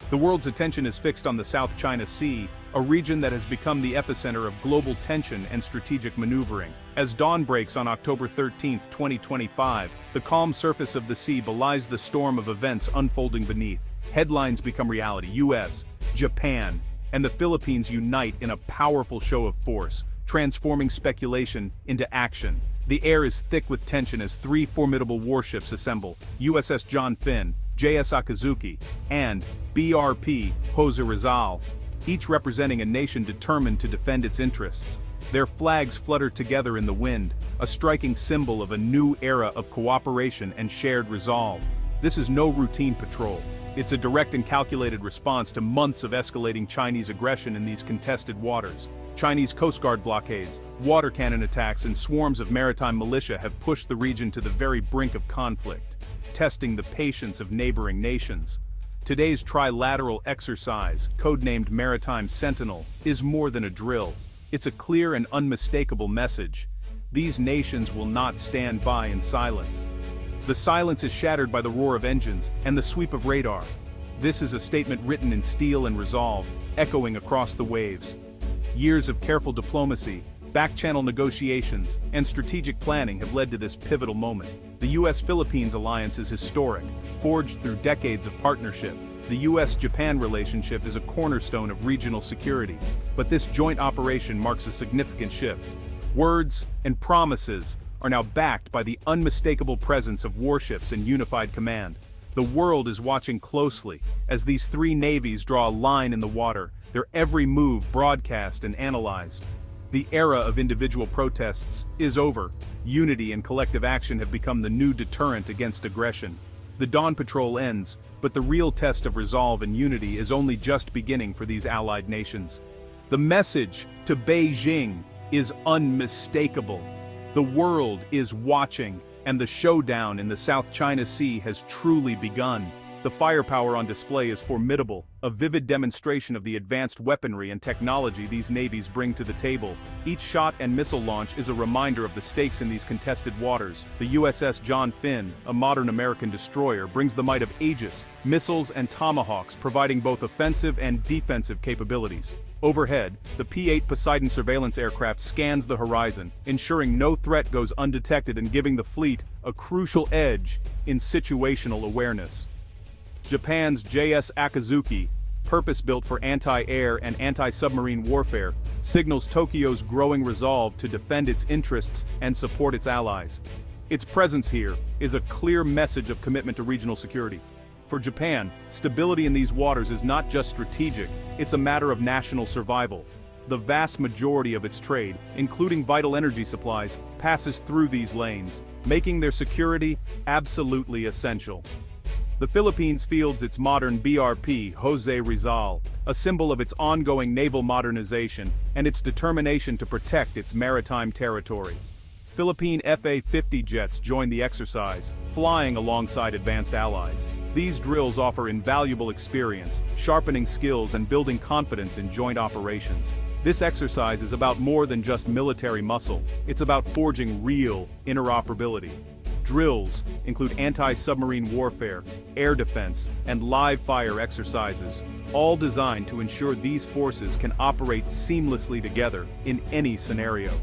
The world's attention is fixed on the South China Sea, a region that has become the epicenter of global tension and strategic maneuvering. As dawn breaks on October 13, 2025, the calm surface of the sea belies the storm of events unfolding beneath. Headlines become reality. US, Japan, and the Philippines unite in a powerful show of force, transforming speculation into action. The air is thick with tension as three formidable warships assemble: USS John Finn, JS Akazuki, and BRP Jose Rizal, each representing a nation determined to defend its interests. Their flags flutter together in the wind, a striking symbol of a new era of cooperation and shared resolve. This is no routine patrol. It's a direct and calculated response to months of escalating Chinese aggression in these contested waters. Chinese Coast Guard blockades, water cannon attacks, and swarms of maritime militia have pushed the region to the very brink of conflict, testing the patience of neighboring nations. Today's trilateral exercise, codenamed Maritime Sentinel, is more than a drill. It's a clear and unmistakable message. These nations will not stand by in silence. The silence is shattered by the roar of engines and the sweep of radar. This is a statement written in steel and resolve, echoing across the waves. Years of careful diplomacy, back-channel negotiations, and strategic planning have led to this pivotal moment. The US-Philippines alliance is historic, forged through decades of partnership. The US-Japan relationship is a cornerstone of regional security, but this joint operation marks a significant shift. Words and promises are now backed by the unmistakable presence of warships and unified command. The world is watching closely as these three navies draw a line in the water, their every move broadcast and analyzed. The era of individual protests is over. Unity and collective action have become the new deterrent against aggression. The dawn patrol ends, but the real test of resolve and unity is only just beginning for these allied nations. The message to Beijing is unmistakable. The world is watching, and the showdown in the South China Sea has truly begun. The firepower on display is formidable, a vivid demonstration of the advanced weaponry and technology these navies bring to the table. Each shot and missile launch is a reminder of the stakes in these contested waters. The USS John Finn, a modern American destroyer, brings the might of Aegis, missiles and tomahawks, providing both offensive and defensive capabilities. Overhead, the P-8 Poseidon surveillance aircraft scans the horizon, ensuring no threat goes undetected and giving the fleet a crucial edge in situational awareness. Japan's JS Akazuki, purpose-built for anti-air and anti-submarine warfare, signals Tokyo's growing resolve to defend its interests and support its allies. Its presence here is a clear message of commitment to regional security. For Japan, stability in these waters is not just strategic, it's a matter of national survival. The vast majority of its trade, including vital energy supplies, passes through these lanes, making their security absolutely essential. The Philippines fields its modern BRP Jose Rizal, a symbol of its ongoing naval modernization and its determination to protect its maritime territory. Philippine FA-50 jets join the exercise, flying alongside advanced allies. These drills offer invaluable experience, sharpening skills and building confidence in joint operations. This exercise is about more than just military muscle, it's about forging real interoperability. Drills include anti-submarine warfare, air defense, and live-fire exercises, all designed to ensure these forces can operate seamlessly together in any scenario.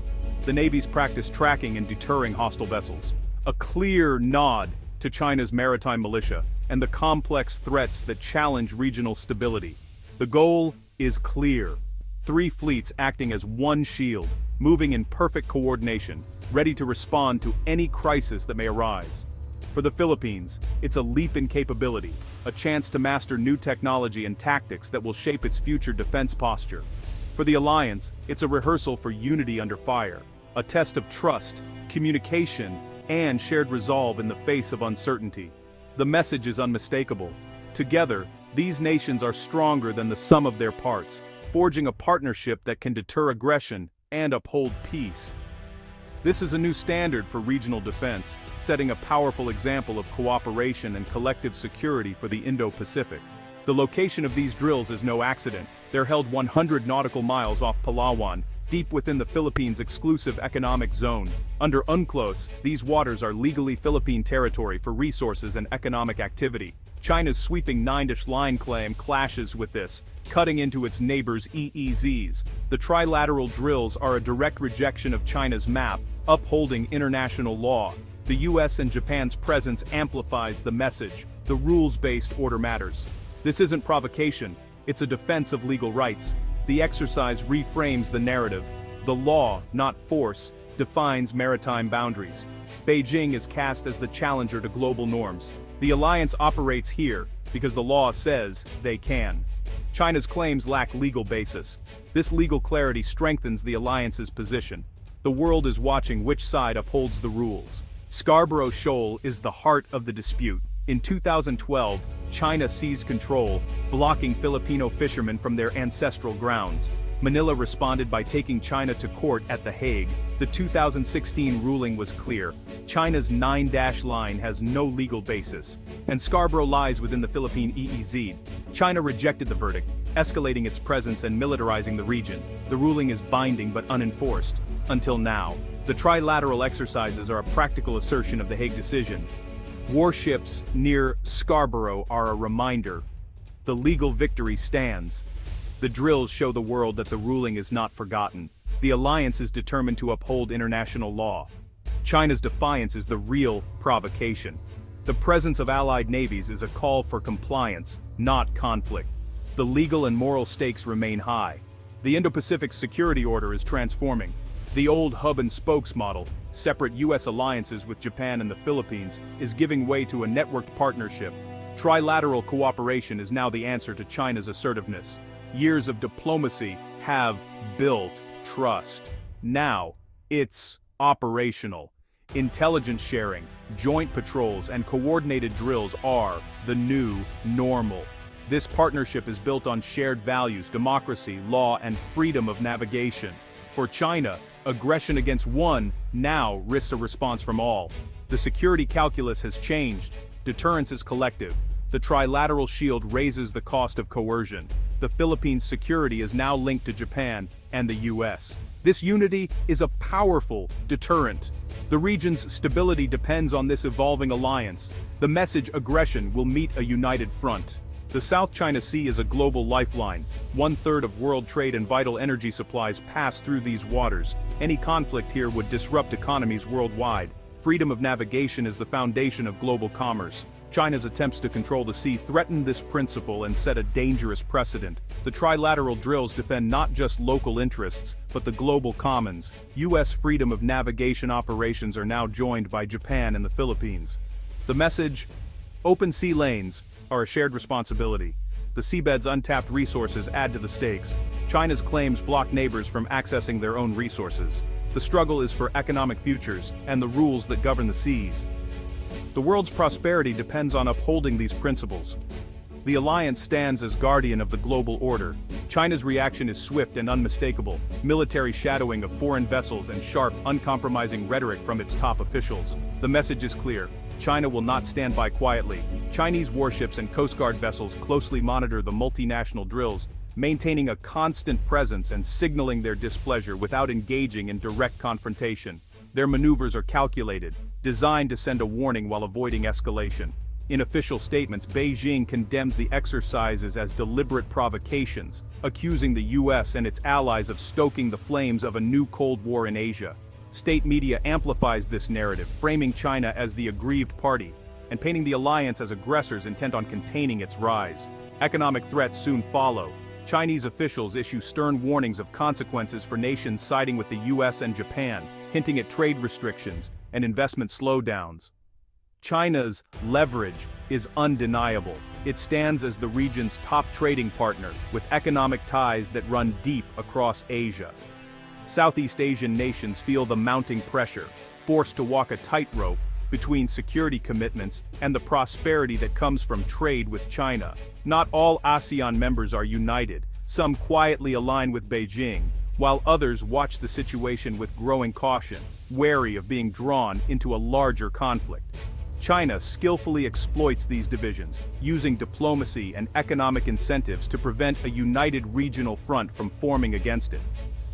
The Navy's practice tracking and deterring hostile vessels, a clear nod to China's maritime militia and the complex threats that challenge regional stability. The goal is clear: three fleets acting as one shield, moving in perfect coordination, ready to respond to any crisis that may arise. For the Philippines, it's a leap in capability, a chance to master new technology and tactics that will shape its future defense posture. For the alliance, it's a rehearsal for unity under fire, a test of trust, communication, and shared resolve in the face of uncertainty. The message is unmistakable. Together, these nations are stronger than the sum of their parts, forging a partnership that can deter aggression and uphold peace. This is a new standard for regional defense, setting a powerful example of cooperation and collective security for the Indo-Pacific. The location of these drills is no accident. They're held 100 nautical miles off Palawan, deep within the Philippines' exclusive economic zone. Under UNCLOS, these waters are legally Philippine territory for resources and economic activity. China's sweeping 9-line claim clashes with this, cutting into its neighbors' EEZs. The trilateral drills are a direct rejection of China's map, upholding international law. The US and Japan's presence amplifies the message: the rules-based order matters. This isn't provocation, it's a defense of legal rights. The exercise reframes the narrative. The law, not force, defines maritime boundaries. Beijing is cast as the challenger to global norms. The alliance operates here because the law says they can. China's claims lack legal basis. This legal clarity strengthens the alliance's position. The world is watching which side upholds the rules. Scarborough Shoal is the heart of the dispute. In 2012, China seized control, blocking Filipino fishermen from their ancestral grounds. Manila responded by taking China to court at The Hague. The 2016 ruling was clear. China's 9-line has no legal basis, and Scarborough lies within the Philippine EEZ. China rejected the verdict, escalating its presence and militarizing the region. The ruling is binding but unenforced. Until now. The trilateral exercises are a practical assertion of the Hague decision. Warships near Scarborough are a reminder. The legal victory stands. The drills show the world that the ruling is not forgotten. The alliance is determined to uphold international law. China's defiance is the real provocation. The presence of allied navies is a call for compliance, not conflict. The legal and moral stakes remain high. The Indo-Pacific security order is transforming. The old hub-and-spokes model, separate US alliances with Japan and the Philippines, is giving way to a networked partnership. Trilateral cooperation is now the answer to China's assertiveness. Years of diplomacy have built trust. Now, it's operational. Intelligence sharing, joint patrols, and coordinated drills are the new normal. This partnership is built on shared values, democracy, law, and freedom of navigation. For China, aggression against one now risks a response from all. The security calculus has changed. Deterrence is collective. The trilateral shield raises the cost of coercion. The Philippines' security is now linked to Japan and the US. This unity is a powerful deterrent. The region's stability depends on this evolving alliance. The message aggression will meet a united front. The South China Sea is a global lifeline. 1/3 of world trade and vital energy supplies pass through these waters. Any conflict here would disrupt economies worldwide. Freedom of navigation is the foundation of global commerce. China's attempts to control the sea threaten this principle and set a dangerous precedent. The trilateral drills defend not just local interests, but the global commons. US freedom of navigation operations are now joined by Japan and the Philippines. The message: open sea lanes are a shared responsibility. The seabed's untapped resources add to the stakes. China's claims block neighbors from accessing their own resources. The struggle is for economic futures and the rules that govern the seas. The world's prosperity depends on upholding these principles. The alliance stands as guardian of the global order. China's reaction is swift and unmistakable: military shadowing of foreign vessels and sharp, uncompromising rhetoric from its top officials. The message is clear: China will not stand by quietly. Chinese warships and Coast Guard vessels closely monitor the multinational drills, maintaining a constant presence and signaling their displeasure without engaging in direct confrontation. Their maneuvers are calculated, designed to send a warning while avoiding escalation. In official statements, Beijing condemns the exercises as deliberate provocations, accusing the US and its allies of stoking the flames of a new Cold War in Asia. State media amplifies this narrative, framing China as the aggrieved party, and painting the alliance as aggressors intent on containing its rise. Economic threats soon follow. Chinese officials issue stern warnings of consequences for nations siding with the US and Japan, hinting at trade restrictions and investment slowdowns. China's leverage is undeniable. It stands as the region's top trading partner, with economic ties that run deep across Asia. Southeast Asian nations feel the mounting pressure, forced to walk a tightrope between security commitments and the prosperity that comes from trade with China. Not all ASEAN members are united. Some quietly align with Beijing, while others watch the situation with growing caution, wary of being drawn into a larger conflict. China skillfully exploits these divisions, using diplomacy and economic incentives to prevent a united regional front from forming against it.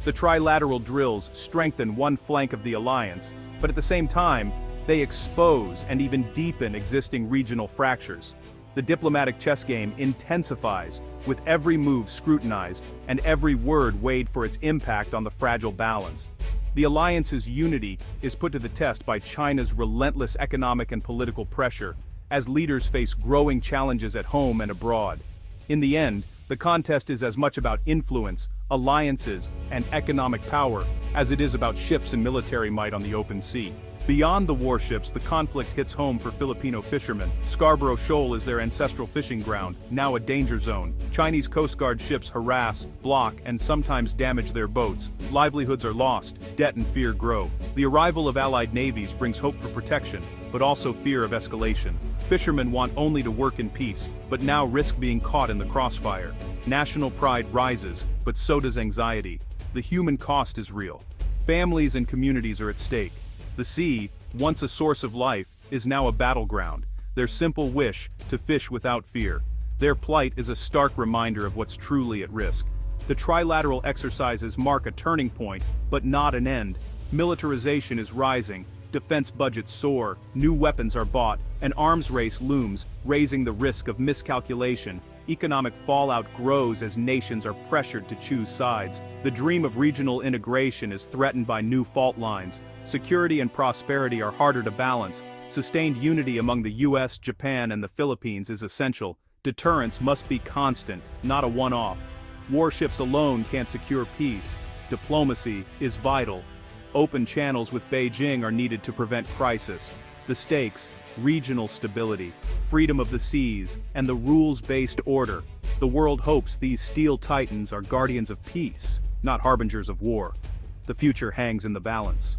The trilateral drills strengthen one flank of the alliance, but at the same time, they expose and even deepen existing regional fractures. The diplomatic chess game intensifies, with every move scrutinized and every word weighed for its impact on the fragile balance. The alliance's unity is put to the test by China's relentless economic and political pressure, as leaders face growing challenges at home and abroad. In the end, the contest is as much about influence, alliances, and economic power as it is about ships and military might on the open sea. Beyond the warships, the conflict hits home for Filipino fishermen. Scarborough Shoal is their ancestral fishing ground, now a danger zone. Chinese Coast Guard ships harass, block, and sometimes damage their boats. Livelihoods are lost, debt and fear grow. The arrival of Allied navies brings hope for protection, but also fear of escalation. Fishermen want only to work in peace, but now risk being caught in the crossfire. National pride rises, but so does anxiety. The human cost is real. Families and communities are at stake. The sea, once a source of life, is now a battleground. Their simple wish, to fish without fear. Their plight is a stark reminder of what's truly at risk. The trilateral exercises mark a turning point, but not an end. Militarization is rising, defense budgets soar, new weapons are bought, an arms race looms, raising the risk of miscalculation. Economic fallout grows as nations are pressured to choose sides. The dream of regional integration is threatened by new fault lines. Security and prosperity are harder to balance. Sustained unity among the US, Japan, and the Philippines is essential. Deterrence must be constant, not a one-off. Warships alone can't secure peace. Diplomacy is vital. Open channels with Beijing are needed to prevent crisis. The stakes: regional stability, freedom of the seas, and the rules-based order. The world hopes these steel titans are guardians of peace, not harbingers of war. The future hangs in the balance.